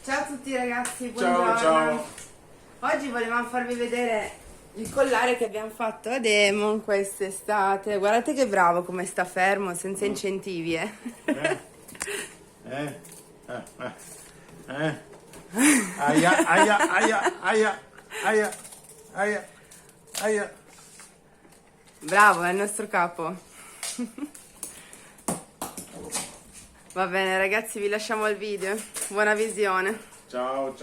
Ciao a tutti ragazzi, buongiorno. Ciao. Oggi volevamo farvi vedere il collare che abbiamo fatto a Demon quest'estate. Guardate che bravo come sta fermo, senza incentivi, Aia. Bravo, è il nostro capo. Va bene ragazzi, vi lasciamo al video. Buona visione. Ciao.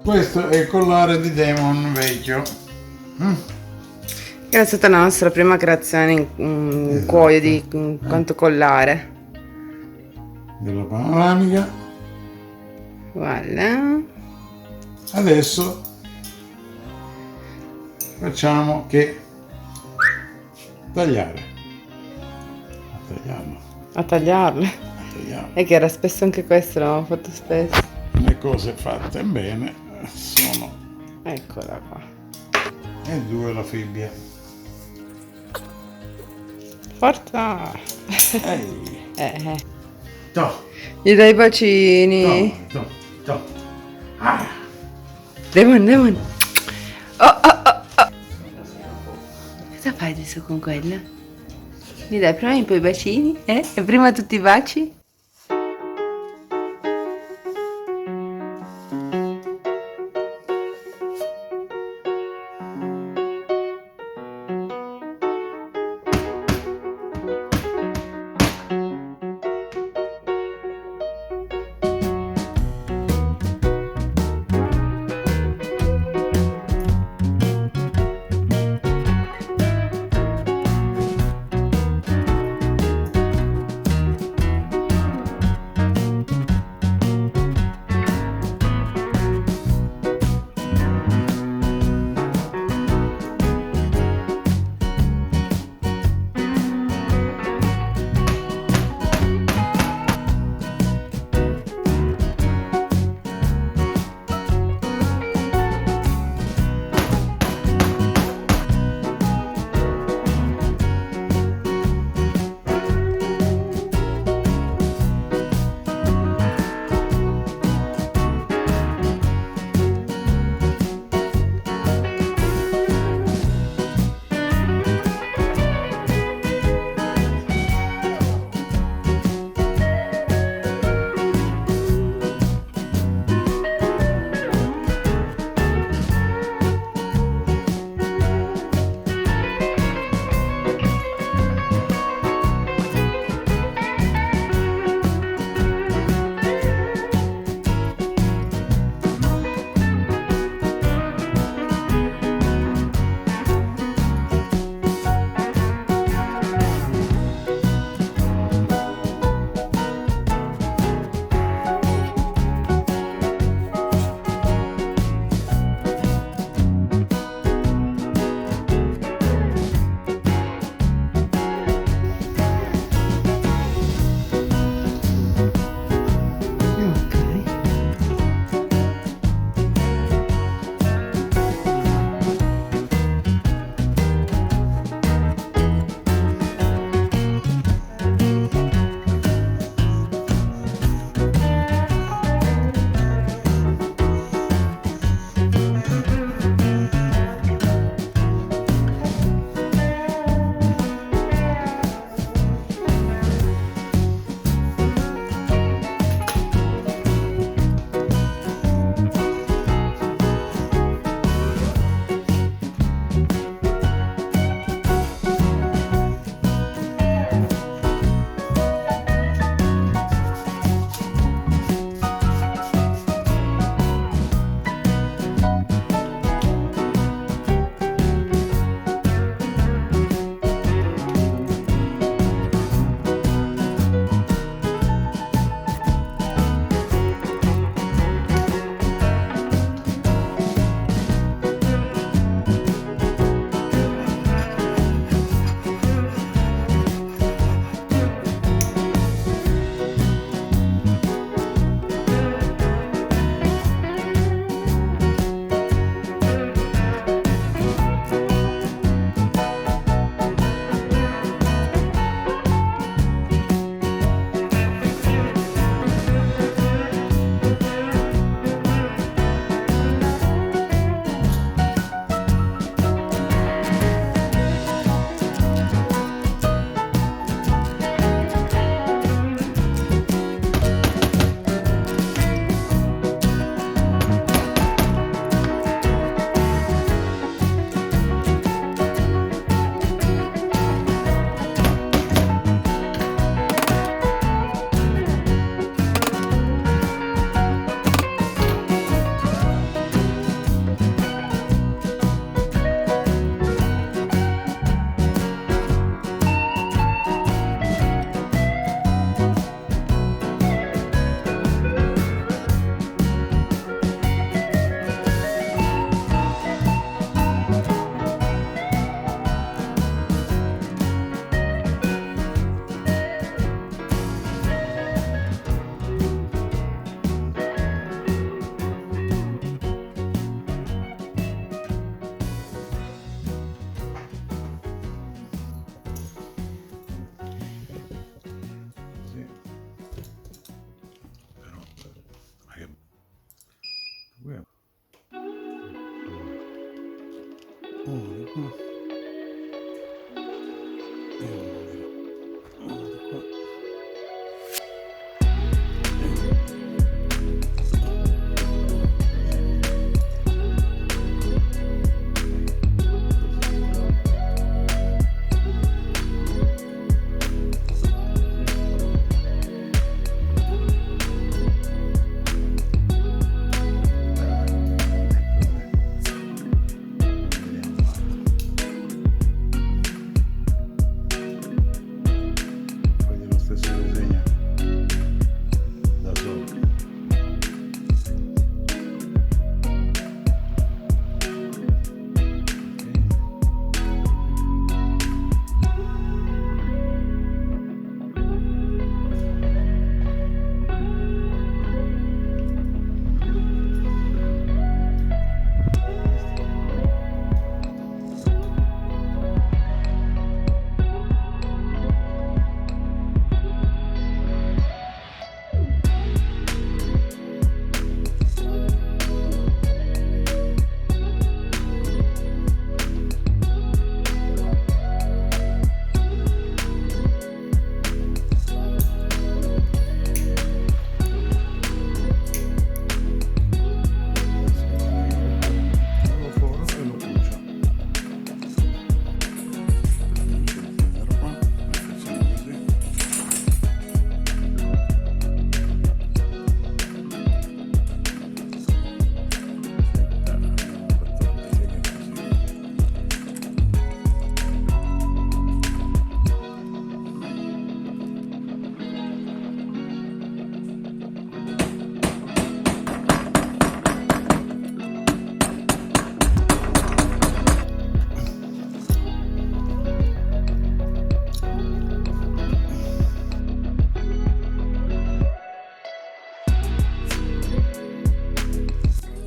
Questo è il collare di Demon vecchio. Era stata la nostra prima creazione in cuoio di quanto collare. Della panoramica. Guarda. Adesso facciamo che tagliare. A tagliarle. E che era spesso anche questo, l'avevamo fatto spesso. Le cose fatte bene sono, Eccola qua. e due la fibbia. Forza! Ehi. To. Gli dai i bacini. To. Ah. Demon. Oh. Cosa fai adesso con quella? Mi dai prima un po' i bacini? E prima tutti i baci?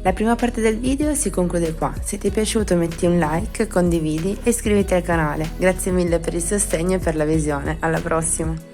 La prima parte del video si conclude qua. Se ti è piaciuto metti un like, condividi e iscriviti al canale. Grazie mille per il sostegno e per la visione. Alla prossima!